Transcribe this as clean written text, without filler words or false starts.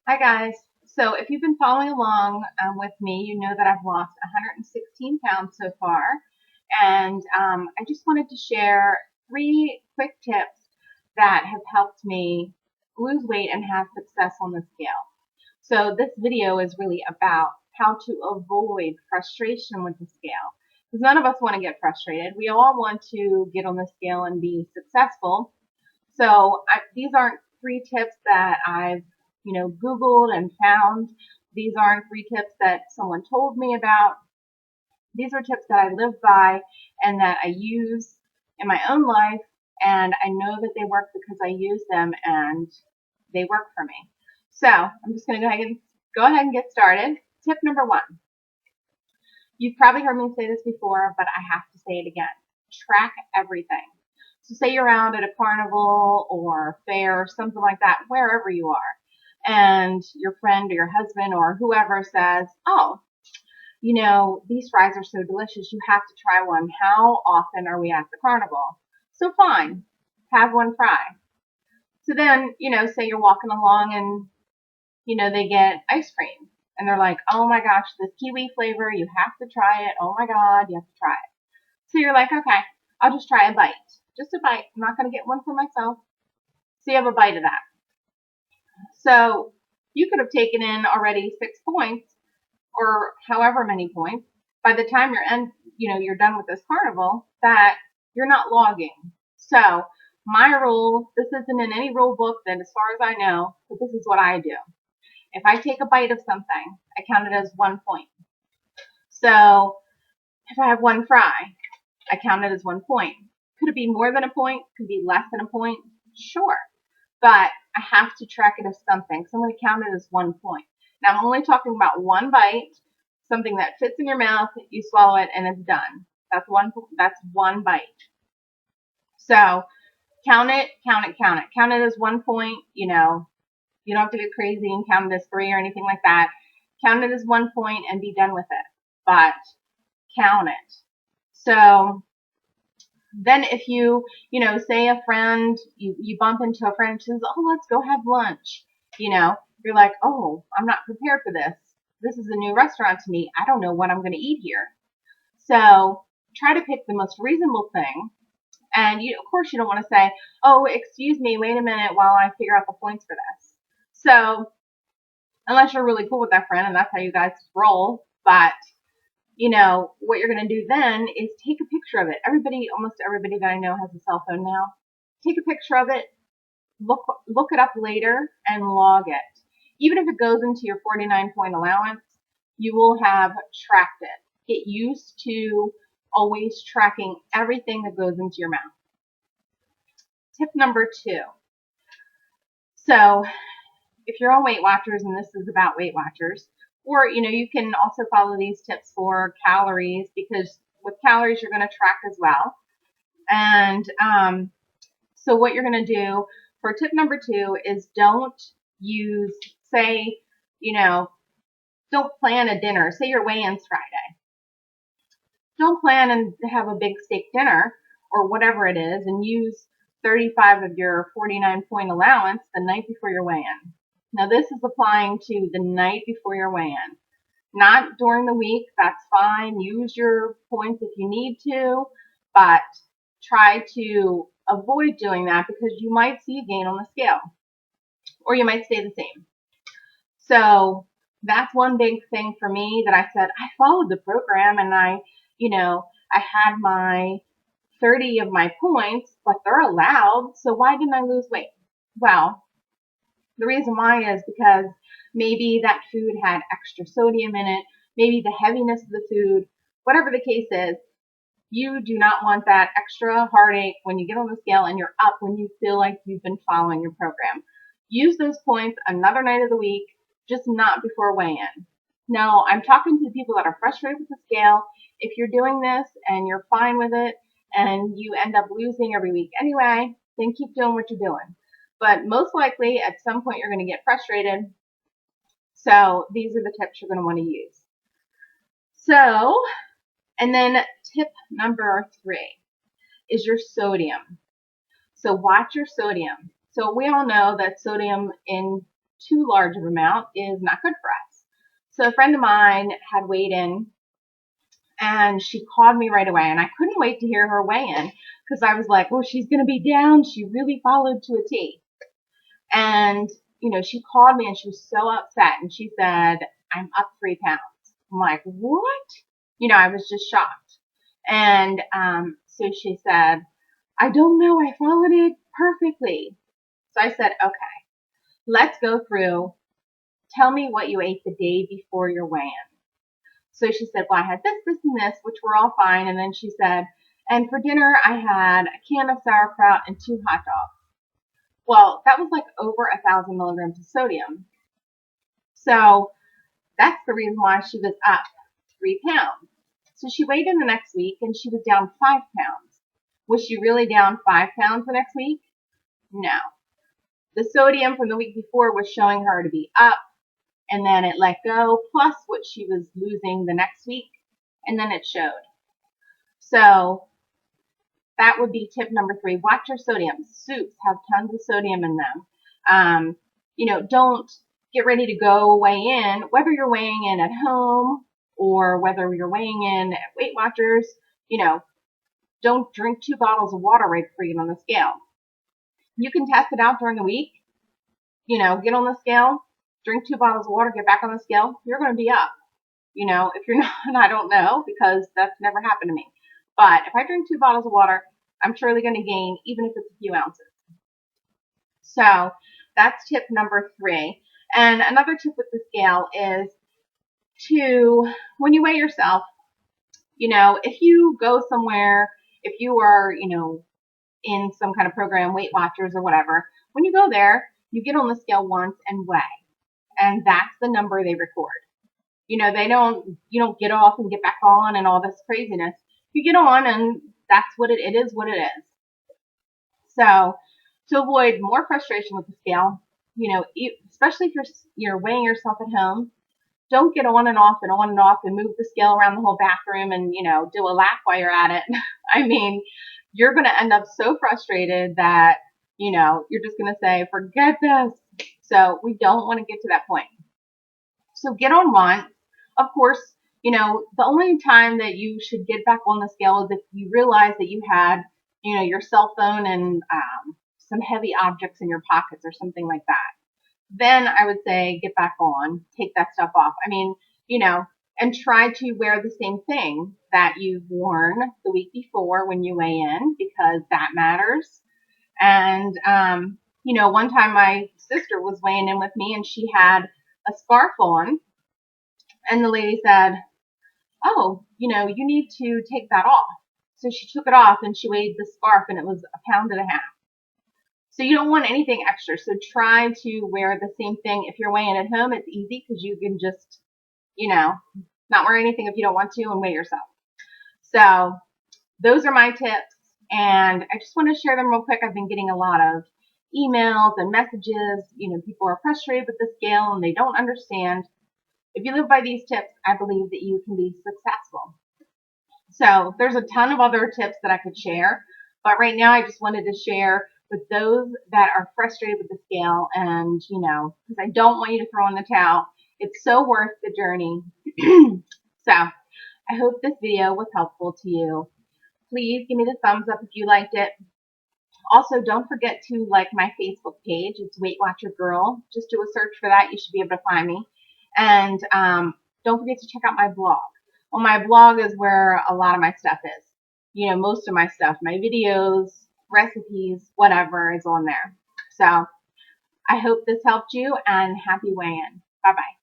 Hi guys. So if you've been following along with me, you know that I've lost 116 pounds so far. And I just wanted to share three quick tips that have helped me lose weight and have success on the scale. So this video is really about how to avoid frustration with the scale. Because none of us want to get frustrated. We all want to get on the scale and be successful. So these aren't three tips that I've, Googled and found. These aren't three tips that someone told me about. These are tips that I live by and that I use in my own life. And I know that they work because I use them and they work for me. So I'm just going to go ahead and get started. Tip number one. You've probably heard me say this before, but I have to say it again. Track everything. So say you're out at a carnival or fair or something like that, wherever you are, and your friend or your husband or whoever says, oh, these fries are so delicious, you have to try one. How often are we at the carnival? So fine, have one fry. So then, say you're walking along and, they get ice cream. And they're like, oh my gosh, this kiwi flavor, you have to try it. Oh my God, you have to try it. So you're like, okay, I'll just try a bite. Just a bite. I'm not going to get one for myself. So you have a bite of that. So you could have taken in already 6 points or however many points by the time you're done with this carnival that you're not logging. So my rule, this isn't in any rule book that as far as I know, but this is what I do. If I take a bite of something, I count it as 1 point. So if I have one fry, I count it as 1 point. Could it be more than a point? Could it be less than a point? Sure. But I have to track it as something. So I'm going to count it as 1 point. Now I'm only talking about one bite, something that fits in your mouth, you swallow it, and it's done. That's one bite. So count it. Count it as 1 point. You don't have to get crazy and count it as 3 or anything like that. Count it as 1 point and be done with it. But count it. So then if say a friend, you bump into a friend and she says, oh, let's go have lunch. You're like, oh, I'm not prepared for this. This is a new restaurant to me. I don't know what I'm going to eat here. So try to pick the most reasonable thing. And of course, you don't want to say, oh, excuse me, wait a minute while I figure out the points for this. So unless you're really cool with that friend and that's how you guys roll, but what you're going to do then is take a picture of it. Almost everybody that I know has a cell phone now. Take a picture of it, look it up later, and log it. Even if it goes into your 49-point allowance, you will have tracked it. Get used to always tracking everything that goes into your mouth. Tip number 2. So if you're on Weight Watchers, and this is about Weight Watchers, or, you can also follow these tips for calories, because with calories, you're going to track as well. And so what you're going to do for tip number 2 is don't plan a dinner. Say your weigh-in's Friday. Don't plan and have a big steak dinner or whatever it is and use 35 of your 49-point allowance the night before your weigh-in. Now, this is applying to the night before your weigh-in. Not during the week, that's fine. Use your points if you need to, but try to avoid doing that because you might see a gain on the scale or you might stay the same. So that's one big thing for me that I said, I followed the program and I had my 30 of my points, but they're allowed, so why didn't I lose weight? Well, the reason why is because maybe that food had extra sodium in it, maybe the heaviness of the food, whatever the case is, you do not want that extra heartache when you get on the scale and you're up when you feel like you've been following your program. Use those points another night of the week, just not before weigh-in. Now, I'm talking to people that are frustrated with the scale. If you're doing this and you're fine with it and you end up losing every week anyway, then keep doing what you're doing. But most likely, at some point, you're going to get frustrated. So these are the tips you're going to want to use. So, and then tip number 3 is your sodium. So watch your sodium. So we all know that sodium in too large of an amount is not good for us. So a friend of mine had weighed in, and she called me right away, and I couldn't wait to hear her weigh in because I was like, oh, she's going to be down. She really followed to a T. And, she called me and she was so upset, and she said, I'm up 3 pounds. I'm like, what? I was just shocked. And so she said, I don't know, I followed it perfectly. So I said, okay, let's go through. Tell me what you ate the day before your weigh-in. So she said, well, I had this, this, and this, which were all fine. And then she said, and for dinner, I had a can of sauerkraut and 2 hot dogs. Well, that was like over 1,000 milligrams of sodium. So that's the reason why she was up 3 pounds. So she weighed in the next week and she was down 5 pounds. Was she really down 5 pounds the next week? No. The sodium from the week before was showing her to be up, and then it let go, plus what she was losing the next week, and then it showed. So that would be tip number 3. Watch your sodium. Soups have tons of sodium in them. Don't get ready to go weigh in, whether you're weighing in at home or whether you're weighing in at Weight Watchers. Don't drink 2 bottles of water right before you get on the scale. You can test it out during the week. Get on the scale, drink 2 bottles of water, get back on the scale. You're going to be up. If you're not, I don't know, because that's never happened to me. But if I drink 2 bottles of water, I'm surely going to gain, even if it's a few ounces. So that's tip number 3. And another tip with the scale is when you weigh yourself, if you go somewhere, if you are, in some kind of program, Weight Watchers or whatever, when you go there, you get on the scale once and weigh. And that's the number they record. You don't get off and get back on and all this craziness. You get on and that's what it is what it is. So to avoid more frustration with the scale, especially if you're weighing yourself at home, don't get on and off and move the scale around the whole bathroom and, do a lap while you're at it. I mean, you're going to end up so frustrated that, you're just going to say, forget this. So we don't want to get to that point. So get on once. Of course, the only time that you should get back on the scale is if you realize that you had, your cell phone and some heavy objects in your pockets or something like that. Then I would say get back on, take that stuff off. I mean, and try to wear the same thing that you've worn the week before when you weigh in, because that matters. And, one time my sister was weighing in with me and she had a scarf on, and the lady said, oh, you need to take that off. So she took it off and she weighed the scarf and it was 1.5 pounds. So you don't want anything extra. So try to wear the same thing. If you're weighing at home, it's easy because you can just, not wear anything if you don't want to and weigh yourself. So those are my tips. And I just want to share them real quick. I've been getting a lot of emails and messages. People are frustrated with the scale and they don't understand. If you live by these tips, I believe that you can be successful. So there's a ton of other tips that I could share. But right now I just wanted to share with those that are frustrated with the scale and, because I don't want you to throw in the towel. It's so worth the journey. So I hope this video was helpful to you. Please give me the thumbs up if you liked it. Also, don't forget to like my Facebook page. It's Weight Watcher Girl. Just do a search for that. You should be able to find me. And don't forget to check out my blog. Well, my blog is where a lot of my stuff is. Most of my stuff, my videos, recipes, whatever is on there. So I hope this helped you, and happy weigh-in. Bye-bye.